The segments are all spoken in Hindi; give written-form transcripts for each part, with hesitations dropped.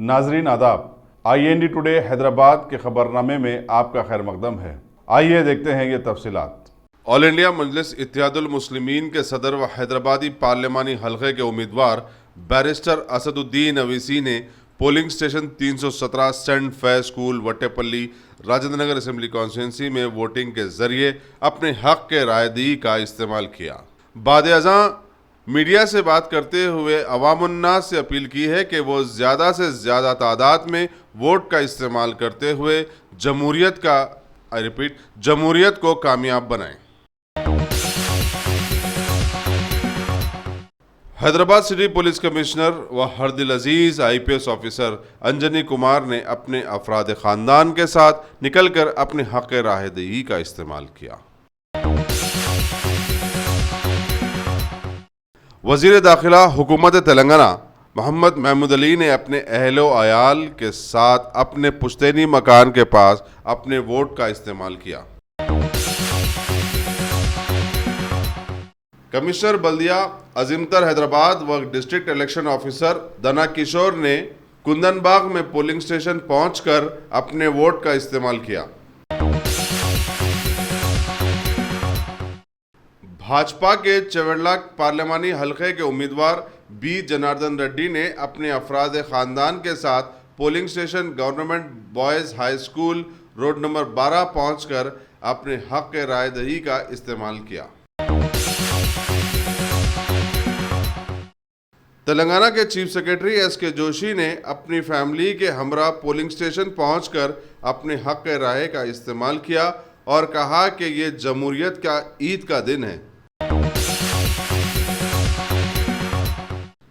नाजरीन आदाब, IND टुडे हैदराबाद के खबरनामे में आपका खैर मकदम है। आइए देखते हैं ये तफसीलात। ऑल इंडिया मजलिस इत्तेहादुल मुस्लिमीन के सदर व हैदराबादी पार्लिमानी हल्के के उम्मीदवार बैरिस्टर असदुद्दीन अवीसी ने polling station 317 saint Faiz school Wattepally Rajendra Nagar assembly constituency में वोटिंग के जरिए अपने हक के रायदही का इस्तेमाल किया। बाद-ए-अज़ां मीडिया से बात करते हुए अवामुन्नास से अपील की है कि वो ज़्यादा से ज़्यादा तादाद में वोट का इस्तेमाल करते हुए जमहूरियत को कामयाब बनाएं। हैदराबाद सिटी पुलिस कमिश्नर व हरदिल अजीज IPS ऑफिसर अंजनी कुमार ने अपने अफराद ख़ानदान के साथ निकलकर अपने हक़ राहदही का इस्तेमाल किया। वज़ीर दाखिला हुकूमत तेलंगाना मोहम्मद महमूद अली ने अपने अहलो आयाल के साथ अपने पुश्तैनी मकान के पास अपने वोट का इस्तेमाल किया। कमिश्नर बल्दिया अजीमतर हैदराबाद व डिस्ट्रिक्ट इलेक्शन ऑफिसर दना किशोर ने कुंदनबाग में पोलिंग स्टेशन पहुंचकर अपने वोट का इस्तेमाल किया। भाजपा के चवेड़ला पार्लिमानी हल्के के उम्मीदवार B जनार्दन रेड्डी ने अपने अफराद ख़ानदान के साथ polling station government boys high school road number 12 पहुंचकर अपने हक़ के रायदही का इस्तेमाल किया। तेलंगाना के चीफ सेक्रेटरी SK जोशी ने अपनी फैमिली के हमरा पोलिंग स्टेशन पहुंचकर अपने हक़ के राय का इस्तेमाल किया और कहा कि ये जमहूरियत का ईद का दिन है।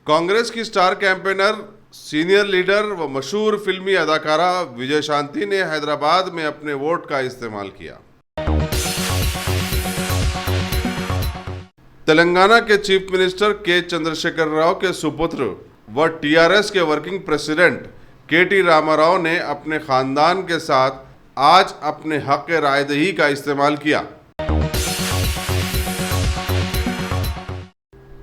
कांग्रेस की स्टार कैंपेनर, सीनियर लीडर व मशहूर फिल्मी अदाकारा विजय शांति ने हैदराबाद में अपने वोट का इस्तेमाल किया। तेलंगाना के chief minister K Chandrashekhar Rao के सुपुत्र व TRS के वर्किंग प्रेसिडेंट KT रामाराव ने अपने खानदान के साथ आज अपने हक़ के रायदही का इस्तेमाल किया।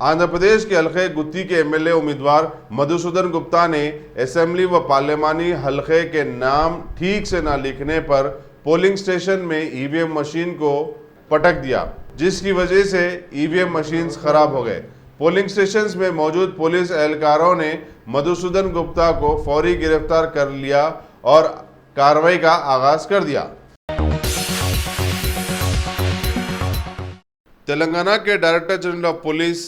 आंध्र प्रदेश के हल्के गुत्ती के MLA उम्मीदवार मधुसूदन गुप्ता ने असेंबली व पार्लिमानी हल्के के नाम ठीक से न लिखने पर पोलिंग स्टेशन में EVM मशीन को पटक दिया, जिसकी वजह से EVM मशीन्स खराब हो गए। पोलिंग स्टेशंस में मौजूद पुलिस एहलकारों ने मधुसूदन गुप्ता को फौरी गिरफ्तार कर लिया और कार्रवाई का आगाज कर दिया। तेलंगाना के director general of police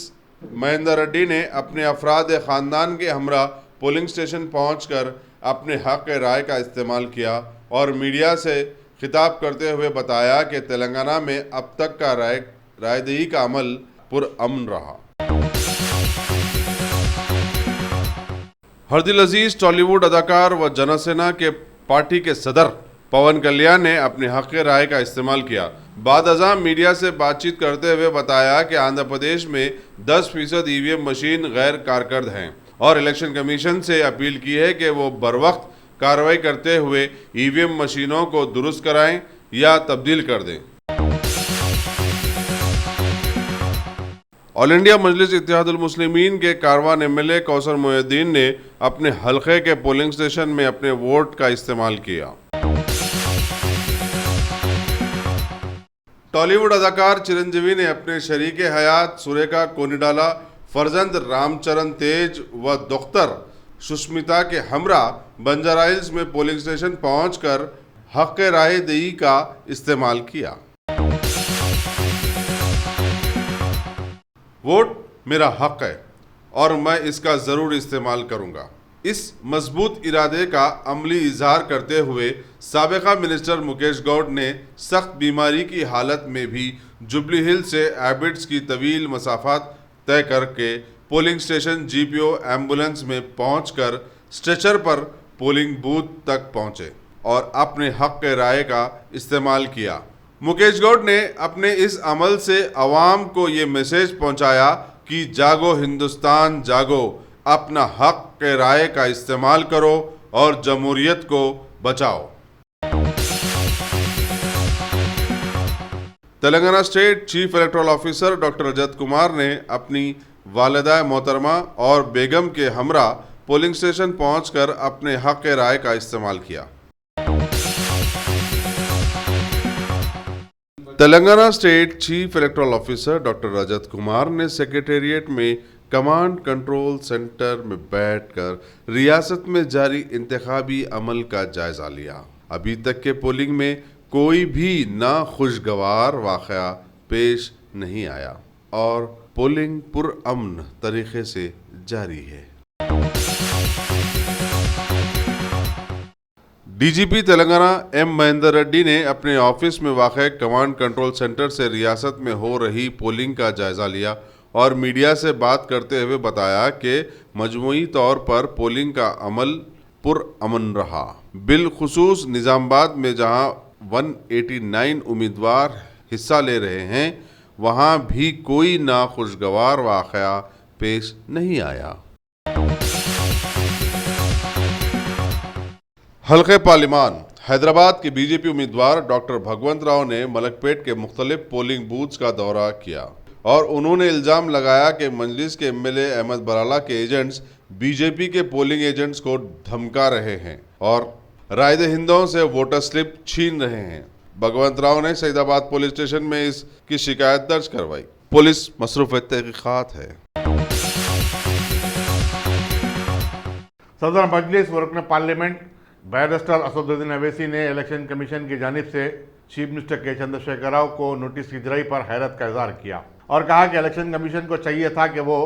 Mahendra Reddy ने अपने अफराद ख़ानदान के हमरा पोलिंग स्टेशन पहुंचकर अपने हक़ राय का इस्तेमाल किया और मीडिया से खिताब करते हुए बताया कि तेलंगाना में अब तक का रायदही का अमल पुरअमन रहा। हरदिल अजीज टॉलीवुड अदाकार व जनसेना के पार्टी के सदर पवन कल्याण ने अपने हक़ राय का इस्तेमाल किया। बाद-ए-अज़ां मीडिया से बातचीत करते हुए बताया कि आंध्र प्रदेश में 10% EVM मशीन गैर कारकर्द हैं और इलेक्शन कमीशन से अपील की है कि वो बरवक्त कार्रवाई करते हुए EVM मशीनों को दुरुस्त कराएं या तब्दील कर दें। ऑल इंडिया मजलिस इत्तेहादुल मुस्लिमीन के कारवान MLA कौसर मोहिउद्दीन ने अपने हल्के के पोलिंग स्टेशन में अपने वोट का इस्तेमाल किया। टॉलीवुड अदाकार चिरंजीवी ने अपने शरीके हयात सुरेखा कोनिडाला, फर्जंद रामचरण तेज व दोख्तर सुष्मिता के हमरा बंजारा हिल्स में पोलिंग स्टेशन पहुंचकर हक़ रायदही का इस्तेमाल किया। वोट मेरा हक है और मैं इसका ज़रूर इस्तेमाल करूंगा। इस मजबूत इरादे का अमली इजहार करते हुए साबिका मिनिस्टर मुकेश गौड ने सख्त बीमारी की हालत में भी जुबली हिल से एबिट्स की तवील मसाफत तय करके पोलिंग स्टेशन GPO एम्बुलेंस में पहुंचकर स्ट्रेचर पर पोलिंग बूथ तक पहुंचे और अपने हक़ राय का इस्तेमाल किया। मुकेश गौड ने अपने इस अमल से अवाम को ये मैसेज पहुंचाया कि जागो हिंदुस्तान जागो, अपना हक़ राय का इस्तेमाल करो और जमहूरियत को बचाओ। Telangana state chief electoral officer doctor Rajat Kumar ने अपनी वालिदा मोहतरमा और बेगम के हमरा पोलिंग स्टेशन पहुंचकर अपने हक राय का इस्तेमाल किया। Telangana state chief electoral officer doctor Rajat Kumar ने सेक्रेटेरिएट में कमांड कंट्रोल सेंटर में बैठकर रियासत में जारी इंतखाबी अमल का जायजा लिया। अभी तक के पोलिंग में कोई भी नाखुशगवार वाक़या पेश नहीं आया और पोलिंग पुरअमन तरीके से जारी है। डीजीपी तेलंगाना एम महेंदर रेड्डी ने अपने ऑफिस में वाक़ कमांड कंट्रोल सेंटर से रियासत में हो रही पोलिंग का जायजा लिया और मीडिया से बात करते हुए बताया कि मजमूई तौर पर पोलिंग का अमल पुरअमन रहा। बिलखुसूस निज़ामाबाद में जहां 189 उम्मीदवार हिस्सा ले रहे हैं, वहां भी कोई नाखुशगवार वाक़या पेश नहीं आया। हल्के पार्लिमान हैदराबाद के बीजेपी उम्मीदवार डॉक्टर भगवंत राव ने मलकपेट के मुख्तलिफ पोलिंग बूथ्स का दौरा किया और उन्होंने इल्ज़ाम लगाया कि मजलिस के एमएलए अहमद बराला के एजेंट्स बीजेपी के पोलिंग एजेंट्स को धमका रहे हैं और रायदहिंदों से वोटर स्लिप छीन रहे हैं। भगवंत राव ने सईदाबाद पुलिस स्टेशन में इसकी शिकायत दर्ज करवाई। पुलिस मसरूफ़ तहक़ीक़ात है। सदर मजलिस व रुकन पार्लियामेंट बैरिस्टर असदुद्दीन अवैसी ने इलेक्शन कमीशन की जानिब से चीफ मिनिस्टर के चंद्रशेखर राव को नोटिस की जराई पर हैरत का इजहार किया और कहा कि इलेक्शन कमीशन को चाहिए था कि वो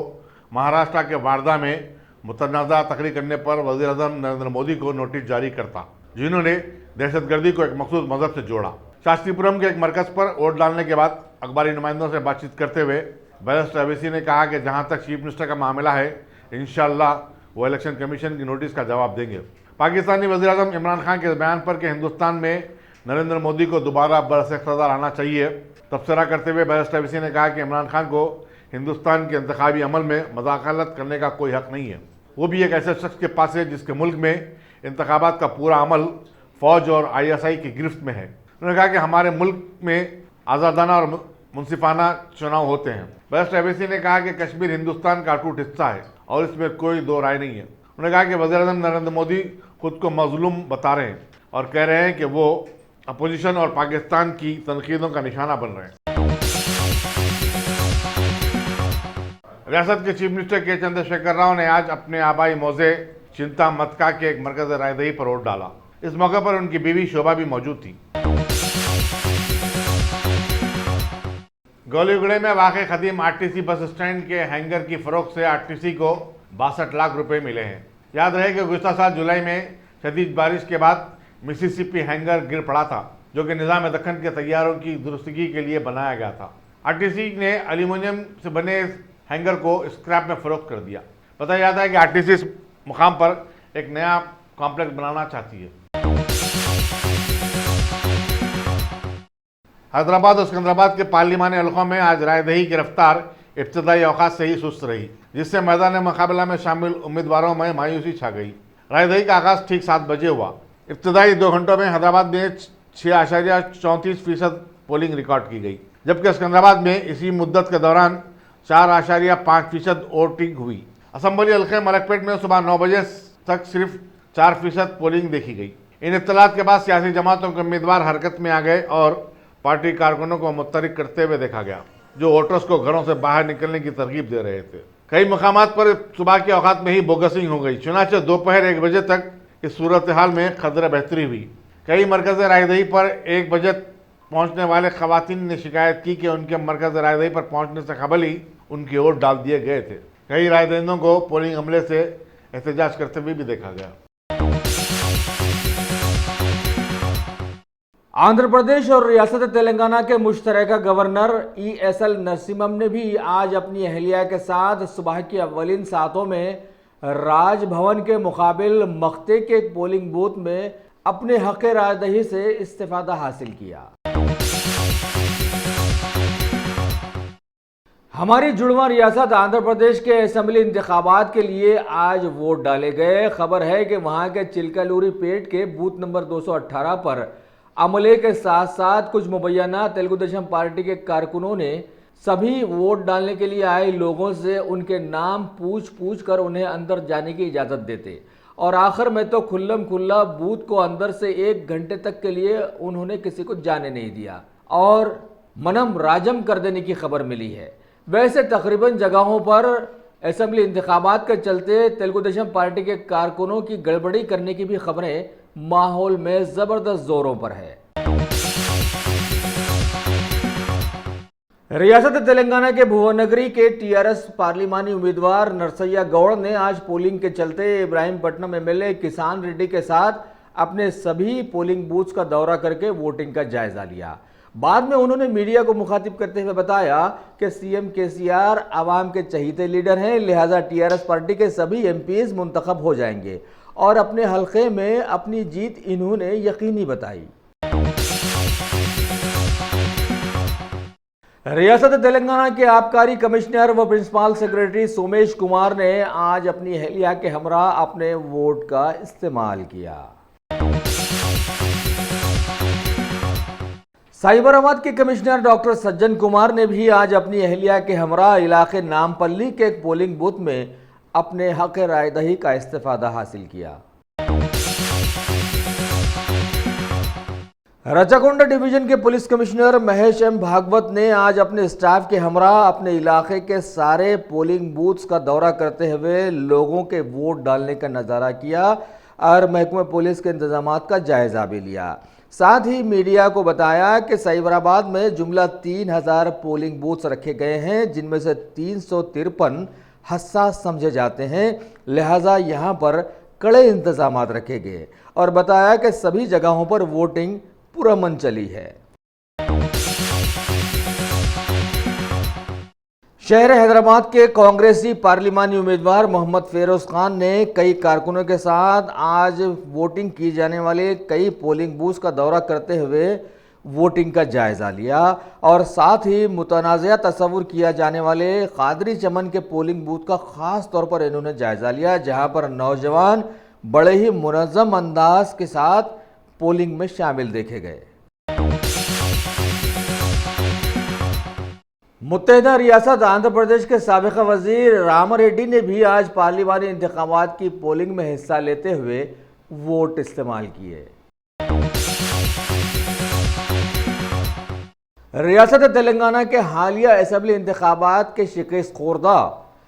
महाराष्ट्र के वारदा में मुतनाज़ा तकरीर करने पर वज़ीर-ए-आज़म नरेंद्र मोदी को नोटिस जारी करता, जिन्होंने दहशतगर्दी को एक मखसूस मजहब से जोड़ा। शास्त्रीपुरम के एक मरकज़ पर वोट डालने के बाद अखबारी नुमाइंदों से बातचीत करते हुए बैरिस्टर अवैसी ने कहा कि जहाँ तक चीफ मिनिस्टर का मामला है, इंशाअल्लाह वो इलेक्शन कमीशन की नोटिस का जवाब देंगे। पाकिस्तानी वज़ीर-ए-आज़म इमरान खान के बयान पर कि हिंदुस्तान में नरेंद्र मोदी को दोबारा बरस इक़्तिदार आना चाहिए, तबसरा करते हुए बैरिस्टर अवैसी ने कहा कि इमरान खान को हिंदुस्तान के इंतखाबी अमल में मदाखलत करने का कोई हक़ नहीं है। वो भी एक ऐसे शख्स के पास है जिसके मुल्क में इंतखाबात का पूरा अमल फ़ौज और ISI की गिरफ्त में है। उन्होंने कहा कि हमारे मुल्क में आज़ादाना और मुनसिफाना चुनाव होते हैं। बैरिस्टर अवैसी ने कहा कि कश्मीर हिंदुस्तान का अटूट हिस्सा है और इसमें कोई दो राय नहीं है। उन्होंने कहा कि वज़ीर-ए-आज़म नरेंद्र मोदी खुद को मजलूम बता रहे हैं और कह रहे हैं कि वो अपोजिशन और पाकिस्तान की तनकीदों का निशाना बन रहे हैं। रियासत के चीफ मिनिस्टर के चंद्रशेखर राव ने आज अपने आबाई मौजे चिंतामत्का के एक मरकज़ रायदही पर वोट डाला। इस मौके पर उनकी बीवी शोभा भी मौजूद थी। गोलीगुड़े में वाक़ खदीम RTC बस स्टैंड के हैंगर की फरोख्त से RTC को 62 लाख रुपए मिले हैं। याद रहे कि गुज़श्ता साल जुलाई में शदीद बारिश के बाद मिसिसिपी हैंगर गिर पड़ा था, जो कि निज़ाम दक्कन के तैयारों की दुरुस्तगी के लिए बनाया गया था। RTC ने एल्यूमिनियम से बने इस हैंगर को स्क्रैप में फरोख्त कर दिया। बताया जाता है कि RTC इस मुकाम पर एक नया कॉम्प्लेक्स बनाना चाहती है। हैदराबाद और सिकंदराबाद के पार्लिमानी हलकों में आज रायदही की रफ्तार इब्तदाई औकात से ही सुस्त रही, जिससे मैदान मुकाबला में शामिल उम्मीदवारों में मायूसी छा गई। रायदही का आगाज़ ठीक 7 बजे हुआ। इब्तदाई 2 घंटों में हैदराबाद में 6.34% पोलिंग रिकॉर्ड की गई, जबकि सिकंदराबाद में इसी मुद्दत के दौरान 4.5% वोटिंग हुई। असम्बली हल्के मलकपेट में सुबह 9 बजे तक सिर्फ 4% पोलिंग देखी गई। इन इत्तलात के बाद सियासी जमातों के उम्मीदवार हरकत में आ गए और पार्टी कारकुनों को मुतहरिक करते हुए देखा गया, जो वोटर्स को घरों से बाहर निकलने की तरगीब दे रहे थे। कई मकामात पर सुबह के औकात में ही बोगसिंग हो गई। चुनाचे दोपहर 1 बजे तक इस सूरत हाल में खदरा बेहतरी हुई। कई मरकज़ रायदही पर 1 बजे पहुंचने वाले खवातीन ने शिकायत की कि उनके मरकज़ रायदही पर पहुंचने से कबल ही उनके वोट डाल दिए गए थे। कई रायदहिंदों को पोलिंग अमले से एहतजाज करते हुए भी देखा गया। आंध्र प्रदेश और रियासत तेलंगाना के मुश्तरका गवर्नर ESL नरसिम्हम ने भी आज अपनी अहलिया के साथ सुबह की अव्वलीन सातों में राजभवन के मुकाबिल मख्ते के एक पोलिंग बूथ में अपने हक़ रायदही से इस्तिफादा हासिल किया। हमारी जुड़वा रियासत आंध्र प्रदेश के असम्बली इंतखाबात के लिए आज वोट डाले गए। खबर है कि वहां के चिलकलूरी पेट के बूथ नंबर 218 पर अमले के साथ साथ कुछ मुबैना तेलुगु देशम पार्टी के कारकुनों ने सभी वोट डालने के लिए आए लोगों से उनके नाम पूछ कर उन्हें अंदर जाने की इजाज़त देते और आखिर में तो खुल्लम खुल्ला बूथ को अंदर से 1 घंटे तक के लिए उन्होंने किसी को जाने नहीं दिया और मनम राजम कर देने की खबर मिली है। वैसे तकरीबन जगहों पर असेंबली इंतखाबात के चलते तेलुगु देशम पार्टी के कारकुनों की गड़बड़ी करने की भी खबरें माहौल में ज़बरदस्त जोरों पर है। रियासत तेलंगाना के भुवनगिरी के टीआरएस पार्लिमानी उम्मीदवार नरसैया गौड़ ने आज पोलिंग के चलते इब्राहिमपट्टनम एमएलए किसान रेड्डी के साथ अपने सभी पोलिंग बूथ्स का दौरा करके वोटिंग का जायजा लिया। बाद में उन्होंने मीडिया को मुखातिब करते हुए बताया कि सीएम केसीआर आवाम के चहीते लीडर हैं, लिहाजा टीआरएस पार्टी के सभी एमपीज मुंतखब हो जाएंगे और अपने हलके में अपनी जीत इन्होंने यकीनी बताई। रियासत तेलंगाना के आबकारी कमिश्नर व प्रिंसिपल सेक्रेटरी सोमेश कुमार ने आज अपनी अहलिया के हमरा अपने वोट का इस्तेमाल किया। साइबराबाद के कमिश्नर डॉक्टर सज्जन कुमार ने भी आज अपनी अहलिया के हमरा इलाके नामपल्ली के एक पोलिंग बूथ में अपने हक रायदही का इस्तेफादा हासिल किया। रचाकोंडा डिवीजन के police commissioner Mahesh M Bhagwat ने आज अपने स्टाफ के हमरा अपने इलाके के सारे पोलिंग बूथ्स का दौरा करते हुए लोगों के वोट डालने का नज़ारा किया और महकमे पुलिस के इंतजामात का जायजा भी लिया। साथ ही मीडिया को बताया कि साइबराबाद में जुमला 3000 पोलिंग बूथ्स रखे गए हैं, जिनमें से 353 हसास समझे जाते हैं, लिहाजा यहां पर कड़े इंतजामात रखे गए और बताया कि सभी जगहों पर वोटिंग पुरअमन चली है। शहर हैदराबाद के कांग्रेसी पार्लिमानी उम्मीदवार मोहम्मद फेरोज खान ने कई कारकुनों के साथ आज वोटिंग की जाने वाले कई पोलिंग बूथ्स का दौरा करते हुए वोटिंग का जायजा लिया और साथ ही मुतनाज़ा तस्वुर किया जाने वाले कादरी चमन के पोलिंग बूथ का खास तौर पर इन्होंने जायजा लिया, जहां पर नौजवान बड़े ही मुनज़्ज़म अंदाज के साथ पोलिंग में शामिल देखे गए। मुत्तहिदा रियासत आंध्र प्रदेश के साबिका वजीर रामारेड्डी ने भी आज पार्लिमानी इंतखाबात की पोलिंग में हिस्सा लेते हुए वोट इस्तेमाल किए। रियासत तेलंगाना के हालिया असेंबली इंतखाबात के शिकीस खोरदा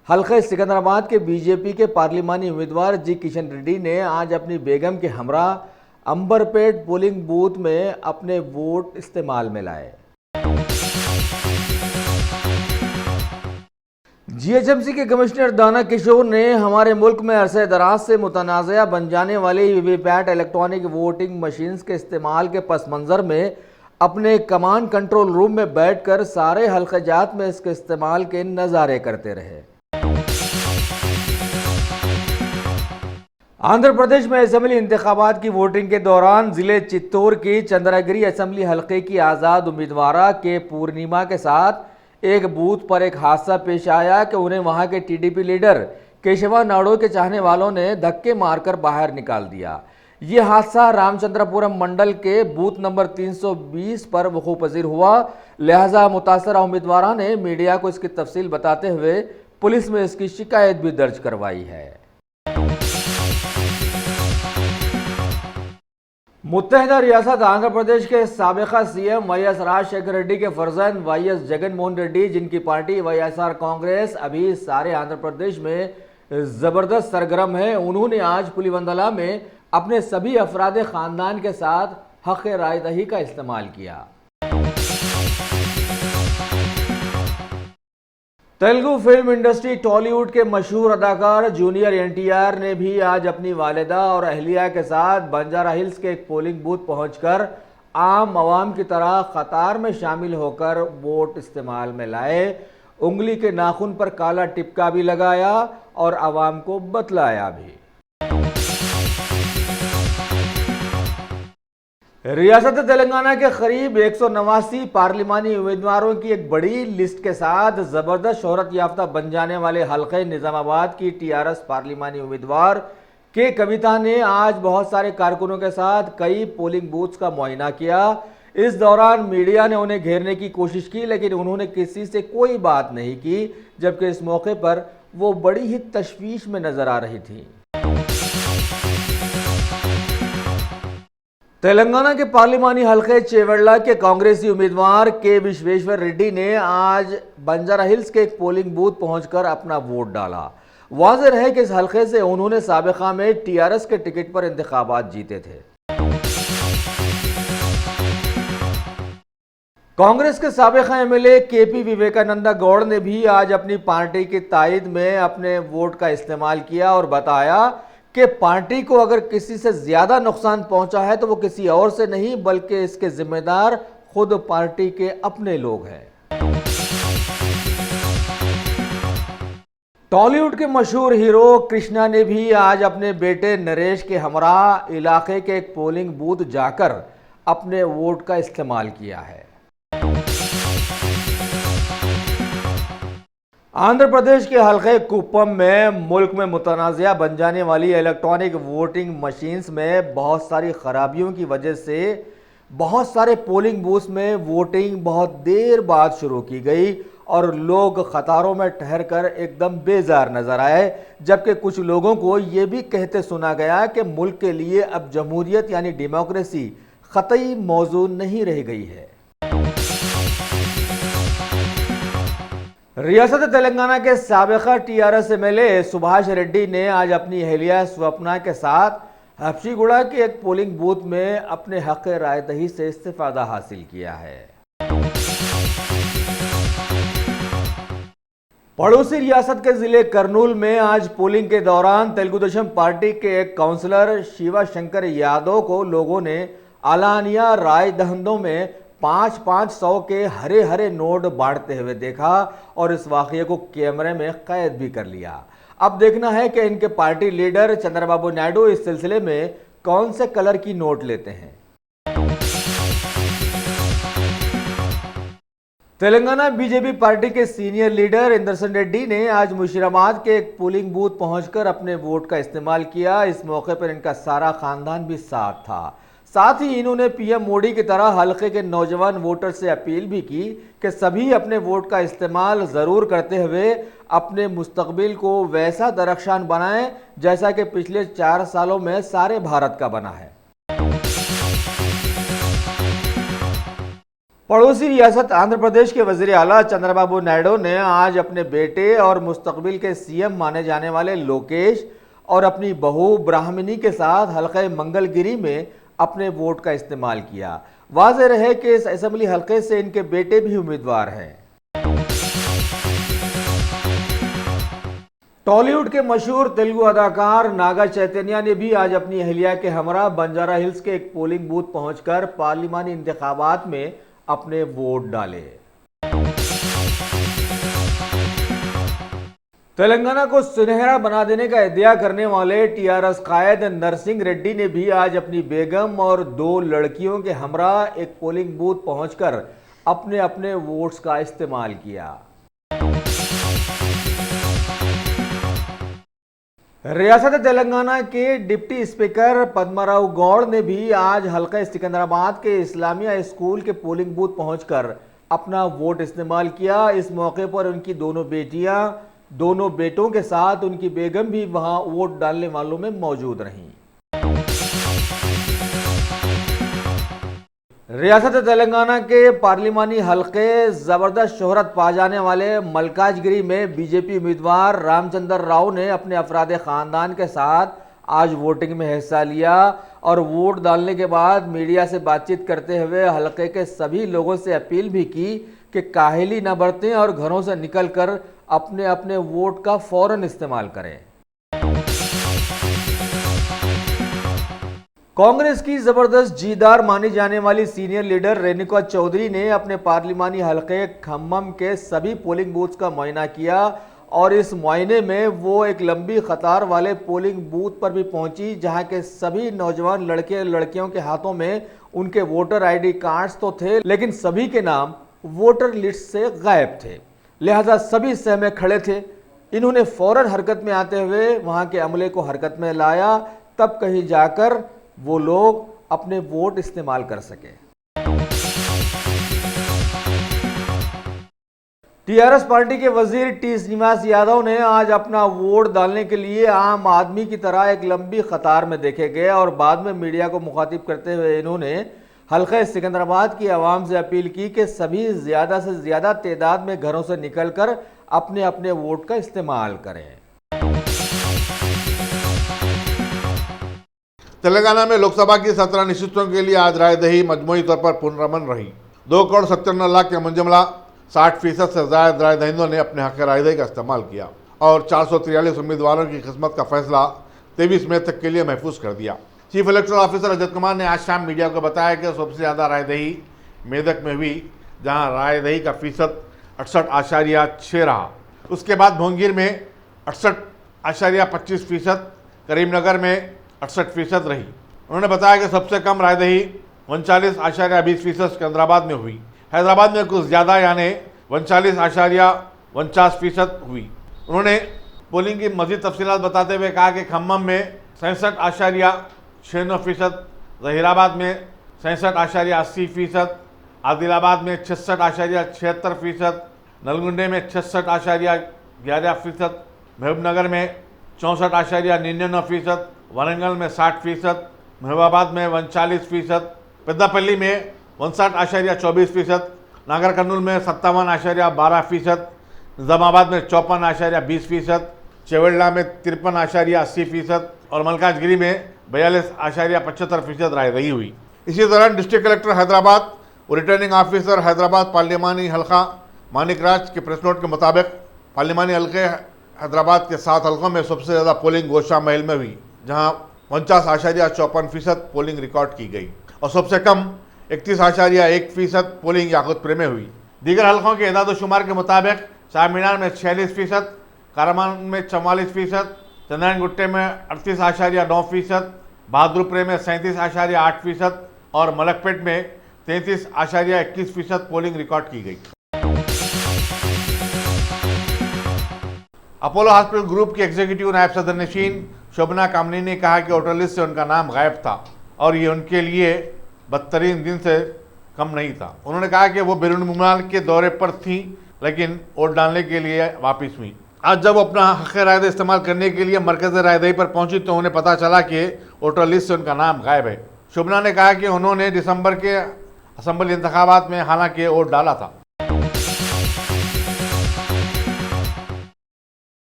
हल्के सिकंदराबाद के बीजेपी के पार्लिमानी उम्मीदवार जी किशन रेड्डी ने आज अपनी बेगम के हमरा अंबरपेट पोलिंग बूथ में अपने वोट इस्तेमाल में लाए। जीएचएमसी के कमिश्नर दाना किशोर ने हमारे मुल्क में अरसे दराज से मुतनाज़ा बन जाने वाली वीवीपैट इलेक्ट्रॉनिक वोटिंग मशीन्स के इस्तेमाल के पस मंज़र में अपने कमांड कंट्रोल रूम में बैठकर सारे हल्क़ाजात में इसके इस्तेमाल के नज़ारे करते रहे। आंध्र प्रदेश में असेंबली इंतखाबात की वोटिंग के दौरान जिले चित्तौड़ की चंद्रगिरी असेंबली हल्के की आज़ाद उम्मीदवारा के पूर्णिमा के साथ एक बूथ पर एक हादसा पेश आया कि उन्हें वहां के टीडीपी लीडर केशवा नायडू के चाहने वालों ने धक्के मारकर बाहर निकाल दिया। ये हादसा रामचंद्रपुरम मंडल के बूथ नंबर 320 पर वक़ू पज़ीर हुआ, लिहाजा मुतासरा उम्मीदवारा ने मीडिया को इसकी तफसील बताते हुए पुलिस में इसकी शिकायत भी दर्ज करवाई है। मुत्तहिदा रियासत आंध्र प्रदेश के साबिका सीएम वाईएस राजशेखर रेड्डी के फर्जंद वाईएस जगन मोहन रेड्डी, जिनकी पार्टी वाईएसआर कांग्रेस अभी सारे आंध्र प्रदेश में ज़बरदस्त सरगर्म है, उन्होंने आज पुलिवंदला में अपने सभी अफराद ख़ानदान के साथ हक़ रायदही का इस्तेमाल किया। तेलुगु फिल्म इंडस्ट्री टॉलीवुड के मशहूर अदाकार जूनियर एनटीआर ने भी आज अपनी वालिदा और अहलिया के साथ बंजारा हिल्स के एक पोलिंग बूथ पहुंचकर आम आवाम की तरह कतार में शामिल होकर वोट इस्तेमाल में लाए, उंगली के नाखून पर काला टिपका भी लगाया और आवाम को बतलाया भी। रियासत तेलंगाना के करीब 189 पार्लिमानी उम्मीदवारों की एक बड़ी लिस्ट के साथ ज़बरदस्त शोहरत याफ्ता बन जाने वाले हल्के निज़ामाबाद की टीआरएस पार्लिमानी उम्मीदवार के कविता ने आज बहुत सारे कारकुनों के साथ कई पोलिंग बूथ्स का मुआयना किया। इस दौरान मीडिया ने उन्हें घेरने की कोशिश की, लेकिन उन्होंने किसी से कोई बात नहीं की, जबकि इस मौके पर वो बड़ी ही तशवीश में नजर आ रही थी। तेलंगाना के पार्लिमानी हलके चेवड़ला के कांग्रेसी उम्मीदवार के विश्वेश्वर रेड्डी ने आज बंजारा हिल्स के एक पोलिंग बूथ पहुंचकर अपना वोट डाला। वाज़ेह है कि इस हलके से उन्होंने साबिक़ा में टीआरएस के टिकट पर इंतखाबात जीते थे। कांग्रेस के साबिक़ा एमएलए केपी विवेकानंदा गौड़ ने भी आज अपनी पार्टी की तायद में अपने वोट का इस्तेमाल किया और बताया कि पार्टी को अगर किसी से ज्यादा नुकसान पहुंचा है तो वो किसी और से नहीं बल्कि इसके जिम्मेदार खुद पार्टी के अपने लोग हैं। टॉलीवुड के मशहूर हीरो कृष्णा ने भी आज अपने बेटे नरेश के हमरा इलाके के एक पोलिंग बूथ जाकर अपने वोट का इस्तेमाल किया है। आंध्र प्रदेश के हलके कुप्पम में मुल्क में मुतनाज़िया बन जाने वाली इलेक्ट्रॉनिक वोटिंग मशीन्स में बहुत सारी खराबियों की वजह से बहुत सारे पोलिंग बूथ्स में वोटिंग बहुत देर बाद शुरू की गई और लोग कतारों में ठहरकर एकदम बेजार नजर आए, जबकि कुछ लोगों को ये भी कहते सुना गया कि मुल्क के लिए अब जमहूरियत यानी डेमोक्रेसी कतई मौजूद नहीं रह गई है। रियासत तेलंगाना के साबिक़ा टीआरएस एमएलए सुभाष रेड्डी ने आज अपनी अहलिया स्वप्ना के साथ हफ्शीगुड़ा के एक पोलिंग बूथ में अपने हक रायदही से इस्तिफादा हासिल किया है। पड़ोसी रियासत के जिले करनूल में आज पोलिंग के दौरान तेलुगु देशम पार्टी के एक काउंसलर शिवा शंकर यादव को लोगों ने आलानिया राय दहंदों में 500 के हरे हरे नोट बांटते हुए देखा और इस वाकये को कैमरे में कैद भी कर लिया। अब देखना है कि इनके पार्टी लीडर चंद्रबाबू नायडू इस सिलसिले में कौन से कलर की नोट लेते हैं। तेलंगाना बीजेपी पार्टी के सीनियर लीडर इंदरसन रेड्डी ने आज मुशीराबाद के एक पोलिंग बूथ पहुंचकर अपने वोट का इस्तेमाल किया। इस मौके पर इनका सारा खानदान भी साथ था। साथ ही इन्होंने पीएम मोदी की तरह हलके के नौजवान वोटर से अपील भी की कि सभी अपने वोट का इस्तेमाल ज़रूर करते हुए अपने मुस्तकबिल को वैसा दरख्शान बनाएं जैसा कि पिछले 4 सालों में सारे भारत का बना है। पड़ोसी रियासत आंध्र प्रदेश के वजीर आला चंद्रबाबू नायडू ने आज अपने बेटे और मुस्तकबिल के सीएम माने जाने वाले लोकेश और अपनी बहू ब्राह्मणी के साथ हलके मंगलगिरी में अपने वोट का इस्तेमाल किया। वाज़ेह रहे कि इस असेंबली हलके से इनके बेटे भी उम्मीदवार हैं। टॉलीवुड के मशहूर तेलुगु अदाकार नागा चैतन्य ने भी आज अपनी अहलिया के हमरा बंजारा हिल्स के एक पोलिंग बूथ पहुंचकर पार्लिमानी इंतखाबात में अपने वोट डाले। तेलंगाना को सुनहरा बना देने का इद्दिया करने वाले टीआरएस कायद नरसिंह रेड्डी ने भी आज अपनी बेगम और 2 लड़कियों के हमरा एक पोलिंग बूथ पहुंचकर अपने अपने वोट्स का इस्तेमाल किया। रियासत तेलंगाना के डिप्टी स्पीकर पद्माराव गौड़ ने भी आज हलका सिकंदराबाद के इस्लामिया स्कूल के पोलिंग बूथ पहुंचकर अपना वोट इस्तेमाल किया। इस मौके पर उनकी दोनों बेटियां, दोनों बेटों के साथ उनकी बेगम भी वहां वोट डालने वालों में मौजूद रहीं। रियासत तेलंगाना के पार्लिमानी हलके जबरदस्त शोहरत पा जाने वाले मलकाजगिरी में बीजेपी उम्मीदवार रामचंद्र राव ने अपने अफराद खानदान के साथ आज वोटिंग में हिस्सा लिया और वोट डालने के बाद मीडिया से बातचीत करते हुए हलके के सभी लोगों से अपील भी की कि काहिली न बरतें और घरों से निकलकर अपने अपने वोट का फौरन इस्तेमाल करें। कांग्रेस की जबरदस्त जीतदार मानी जाने वाली सीनियर लीडर रेणुका चौधरी ने अपने पार्लिमानी हलके खम्मम के सभी पोलिंग बूथ्स का मुआयना किया और इस मुआयने में वो एक लंबी कतार वाले पोलिंग बूथ पर भी पहुंची जहां के सभी नौजवान लड़के लड़कियों के हाथों में उनके वोटर आईडी कार्ड्स तो थे, लेकिन सभी के नाम वोटर लिस्ट से गायब थे। लिहाजा सभी सहमे खड़े थे। इन्होंने फौरन हरकत में आते हुए वहां के अमले को हरकत में लाया, तब कहीं जाकर वो लोग अपने वोट इस्तेमाल कर सके। टीआरएस पार्टी के वजीर टी श्रीनिवास यादव ने आज अपना वोट डालने के लिए आम आदमी की तरह एक लंबी कतार में देखे गए और बाद में मीडिया को मुखातिब करते हुए इन्होंने हल्का सिकंदराबाद की आवाम से अपील की कि सभी ज़्यादा से ज़्यादा तादाद में घरों से निकलकर अपने अपने वोट का इस्तेमाल करें। तेलंगाना में लोकसभा की 17 निश्चितों के लिए आज रायदही मजमूई तौर पर पुनरमन रही। 2,57,00,000 के मुंजमला 60% से ज्यादा रायदहिंदों ने अपने हक रायदही का इस्तेमाल किया और 443 उम्मीदवारों की किस्मत का फैसला 23 मई तक के लिए महफूज कर दिया। चीफ इलेक्टोरल ऑफिसर रजत कुमार ने आज शाम मीडिया को बताया कि सबसे ज़्यादा रायदही मेदक में हुई, जहां रायदही का फीसद 68.6 रहा। उसके बाद भोंगीर में 68.25%, करीमनगर में 68% रही। उन्होंने बताया कि सबसे कम रायदही 39.20% सिकंदराबाद में हुई। हैदराबाद में कुछ ज़्यादा यानी 39.49% हुई। उन्होंने पोलिंग की मजीद तफसीलात बताते हुए कहा कि खम्मम में 67.96%, जहीराबाद में 67.80%, आदिलाबाद में 66.76%, नलगुंडे में 66.11%, महबूबनगर में 64.99%, वरंगल में 60%, महबूबाबाद में 39%, पेद्दापल्ली में 59.24%, नागर कर्नूल में 57.12%, निजामाबाद में 54.20%, चेवल्ला में 53.80% और मलकाजगिरी में 42.75% रायदही हुई। इसी दौरान डिस्ट्रिक्ट कलेक्टर हैदराबाद और रिटर्निंग ऑफिसर हैदराबाद पार्लिमानी हल्का मानिक राज के प्रेस नोट के मुताबिक पार्लिमानी हल्के हैदराबाद के 7 हल्कों में सबसे ज़्यादा पोलिंग गोशा महल में हुई, जहां 49.54% पोलिंग रिकॉर्ड की गई और सबसे कम 31.1% पोलिंग याकूतपुर में हुई। दीगर हल्कों के एदाद-ओ-शुमार के मुताबिक चार मीनार में 46%, कारामान में 44%, चंद्रायनगुट्टे में 38.9%, बहादुरपुर में 37.8% और मलकपेट में 33.21% पोलिंग रिकॉर्ड की गई। अपोलो हॉस्पिटल ग्रुप के एग्जीक्यूटिव नायब सदर नशीन शोभना कामनी ने कहा कि वोटर लिस्ट से उनका नाम गायब था और ये उनके लिए बदतरीन दिन से कम नहीं था। उन्होंने कहा कि वो बैरून मुल्क के दौरे पर थी लेकिन वोट डालने के लिए वापस हुई। आज जब वो अपना हक़ रायदही इस्तेमाल करने के लिए मरकज़ रायदही पर पहुंची तो उन्हें पता चला कि वोटर लिस्ट से उनका नाम गायब है। शोभना ने कहा कि उन्होंने दिसंबर के असम्बली इंतखाबात में हालांकि वोट डाला था।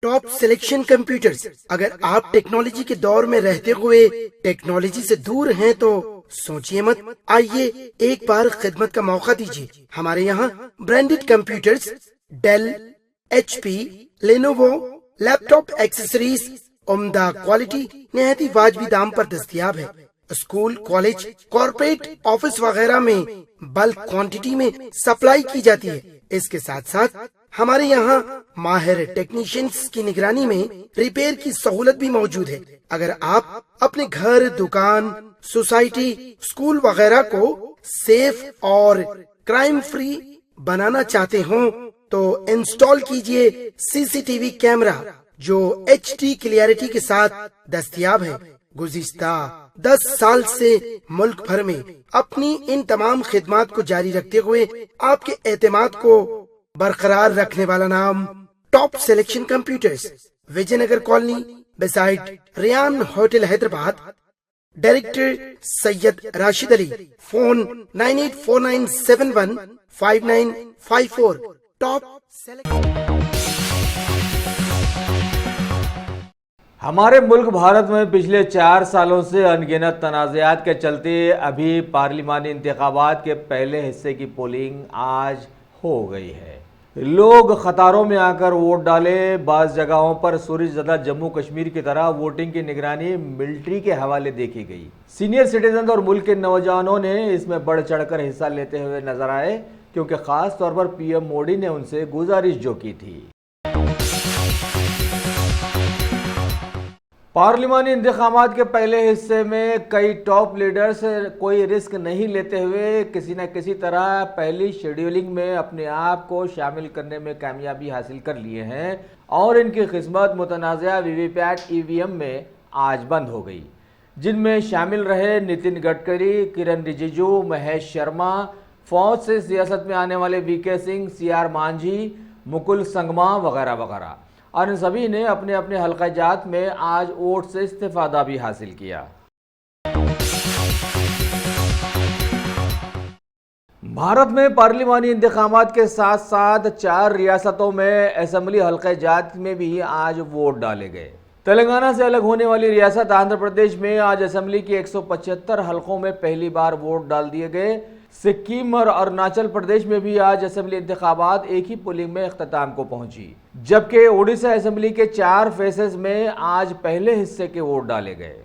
Top selection computers. अगर आप टेक्नोलॉजी के दौर में रहते हुए टेक्नोलॉजी से दूर हैं तो सोचिए मत, आइए एक बार खिदमत का मौका दीजिए। हमारे यहाँ branded computers Dell, HP, Lenovo, laptop accessories उम्दा क्वालिटी निहायत ही वाजबी दाम पर दस्तयाब है। स्कूल, कॉलेज, कॉर्पोरेट, ऑफिस वगैरह में बल्क क्वांटिटी में सप्लाई की जाती है। इसके साथ साथ हमारे यहाँ माहिर टेक्नीशियंस की निगरानी में रिपेयर की सहूलत भी मौजूद है। अगर आप अपने घर, दुकान, सोसाइटी, स्कूल वगैरह को सेफ और क्राइम फ्री बनाना चाहते हो तो इंस्टॉल कीजिए CCTV कैमरा जो HD क्लियरिटी के साथ दस्तयाब है। गुज़िश्ता 10 साल से मुल्क भर में अपनी इन तमाम खिदमात को जारी रखते हुए आपके एतमाद को बरकरार रखने वाला नाम top selection computers, Vijaynagar colony beside Riyan hotel Hyderabad. Director Syed Rashid Ali. Phone 9849715954। Top हमारे मुल्क भारत में पिछले 4 सालों से अनगिनत तनाज़ात के चलते अभी पार्लिमानी इंतखाबात के पहले हिस्से की पोलिंग आज हो गई है। लोग कतारों में आकर वोट डाले। बाज़ जगहों पर सूरजज़दा जम्मू कश्मीर की तरह वोटिंग की निगरानी मिलिट्री के हवाले देखी गई। सीनियर सिटीजन और मुल्क के नौजवानों ने इसमें बढ़ चढ़कर हिस्सा लेते हुए नजर आए क्योंकि ख़ास तौर पर PM मोदी ने उनसे गुजारिश जो की थी। पार्लिमानी इंतखाबात के पहले हिस्से में कई टॉप लीडर्स कोई रिस्क नहीं लेते हुए किसी न किसी तरह पहली शेड्यूलिंग में अपने आप को शामिल करने में कामयाबी हासिल कर लिए हैं और इनकी खिदमत मुतनाज़ा वीवीपैट EVM में आज बंद हो गई, जिनमें शामिल रहे नितिन गडकरी, किरण रिजिजू, महेश शर्मा, फौज से सियासत में आने वाले VK सिंह, CR मांझी, मुकुल संगमा वगैरह वगैरह। और इन सभी ने अपने अपने हल्का जात में आज वोट से इस्तीफादा भी हासिल किया। भारत में पार्लिमानी इंतखाबात के साथ साथ 4 रियासतों में असेंबली हल्के जात में भी आज वोट डाले गए। तेलंगाना से अलग होने वाली रियासत आंध्र प्रदेश में आज असेंबली के 175 हलकों में पहली बार वोट डाल दिए गए। सिक्किम और अरुणाचल प्रदेश में भी आज असेंबली इंतखाबात एक ही पोलिंग में इख्तिताम को पहुंची, जबकि ओडिशा असेंबली के 4 फेसेस में आज पहले हिस्से के वोट डाले गए।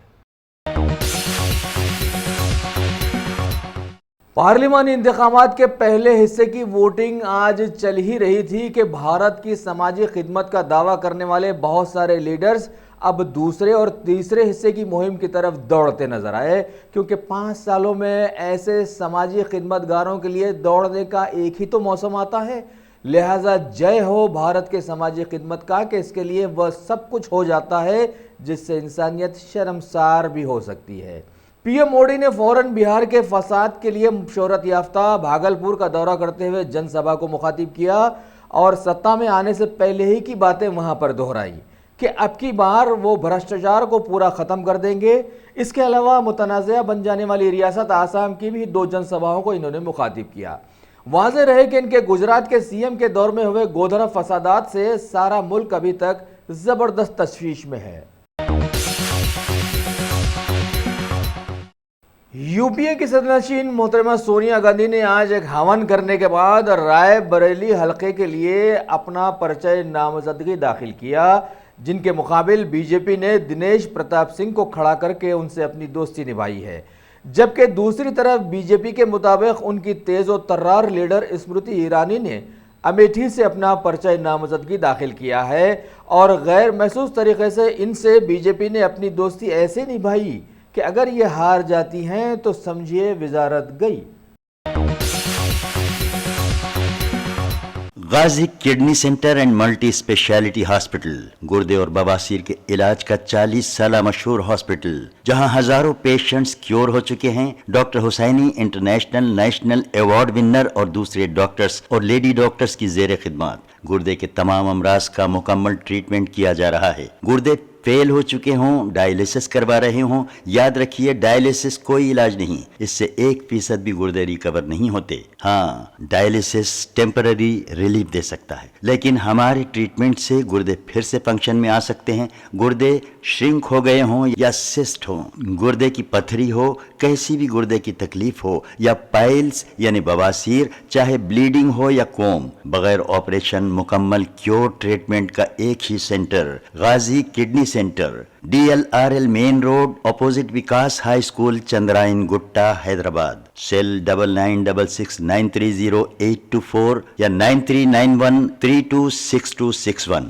पार्लिमानी इंतखाबात के पहले हिस्से की वोटिंग आज चल ही रही थी कि भारत की समाजी खिदमत का दावा करने वाले बहुत सारे लीडर्स अब दूसरे और तीसरे हिस्से की मुहिम की तरफ दौड़ते नजर आए, क्योंकि 5 सालों में ऐसे समाजी खिदमतगारों के लिए दौड़ने का एक ही तो मौसम आता है। लिहाजा जय हो भारत के समाजी खिदमत का कि इसके लिए वह सब कुछ हो जाता है जिससे इंसानियत शर्मसार भी हो सकती है। पीएम मोदी ने फौरन बिहार के फसाद के लिए शोहरत याफ्ता भागलपुर का दौरा करते हुए जनसभा को मुखातिब किया और सत्ता में आने से पहले ही की बातें वहां पर दोहराई कि अब की बार वो भ्रष्टाचार को पूरा ख़त्म कर देंगे। इसके अलावा मुतनाज़ा बन जाने वाली रियासत आसाम की भी 2 जनसभाओं को इन्होंने मुखातिब किया। वाज़ेह रहे कि इनके गुजरात के सीएम के दौर में हुए गोधरा फसादात से सारा मुल्क अभी तक ज़बरदस्त तशवीश में है। यूपीए की सदनशीन मोहतरमा सोनिया गांधी ने आज एक हवन करने के बाद राय बरेली हलके के लिए अपना परिचय नामजदगी दाखिल किया, जिनके मुकाबिल बीजेपी ने दिनेश प्रताप सिंह को खड़ा करके उनसे अपनी दोस्ती निभाई है, जबकि दूसरी तरफ बीजेपी के मुताबिक उनकी तेज और तर्रार लीडर स्मृति ईरानी ने अमेठी से अपना परिचय नामजदगी दाखिल किया है और गैर महसूस तरीके से इनसे बीजेपी ने अपनी दोस्ती ऐसे निभाई कि अगर ये हार जाती हैं तो समझिए वजारत गई। Ghazi kidney centre and multi speciality hospital गुर्दे और बवासीर के इलाज का 40 साल मशहूर हॉस्पिटल, जहां हजारों पेशेंट्स क्योर हो चुके हैं। Doctor Husaini international national award winner और दूसरे डॉक्टर्स और लेडी डॉक्टर्स की जेर खिदमत गुर्दे के तमाम अमराज का मुकम्मल ट्रीटमेंट किया जा रहा है। गुर्दे फेल हो चुके हों, डायलिसिस करवा रहे हों, याद रखिए डायलिसिस कोई इलाज नहीं, इससे 1% भी गुर्दे रिकवर नहीं होते। हाँ, डायलिसिस टेम्पररी रिलीफ दे सकता है, लेकिन हमारे ट्रीटमेंट से गुर्दे फिर से फंक्शन में आ सकते हैं। गुर्दे श्रिंक हो गए हों या सिस्ट हो, गुर्दे की पथरी हो, कैसी भी गुर्दे की तकलीफ हो या पाइल्स यानी बवासीर, चाहे ब्लीडिंग हो या कोम, बगैर ऑपरेशन मुकम्मल क्योर ट्रीटमेंट का एक ही centre, Ghazi kidney centre, DLRL main road opposite Vikas high school, Chandrayan Gutta, Hyderabad. Cell 9966930824 या 9391326261।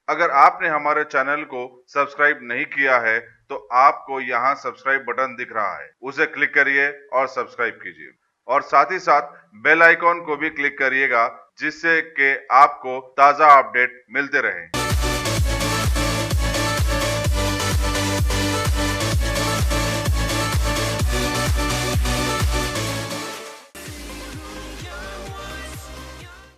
अगर आपने हमारे चैनल को सब्सक्राइब नहीं किया है तो आपको यहाँ सब्सक्राइब बटन दिख रहा है, उसे क्लिक करिए और सब्सक्राइब कीजिए और साथ ही साथ बेल आइकॉन को भी क्लिक करिएगा, जिससे कि आपको ताज़ा अपडेट मिलते रहें।